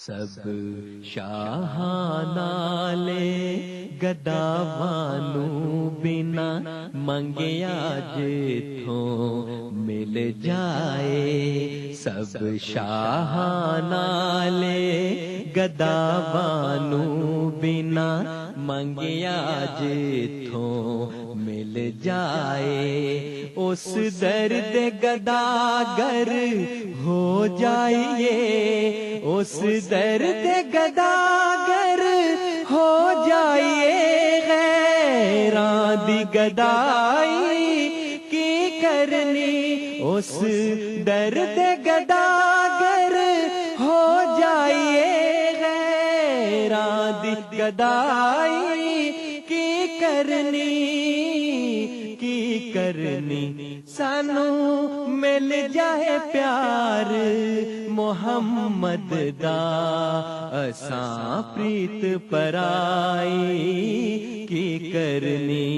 سب شاہاں نالے گداوانو بنا منگیا جتھوں مل جائے، سب شاہاں نالے گداوانو بنا منگیا جتھوں مل جائے، اس درد گداگر ہو جائیے، اس درد گداگر ہو جائیے، غیراں دی گدائی کی کرنی، اس درد گداگر ہو جائیے، غیراں دی گدائی کی کرنی، سانو مل جائے پیار محمد دا، اساں پریت پرائی کی کرنی،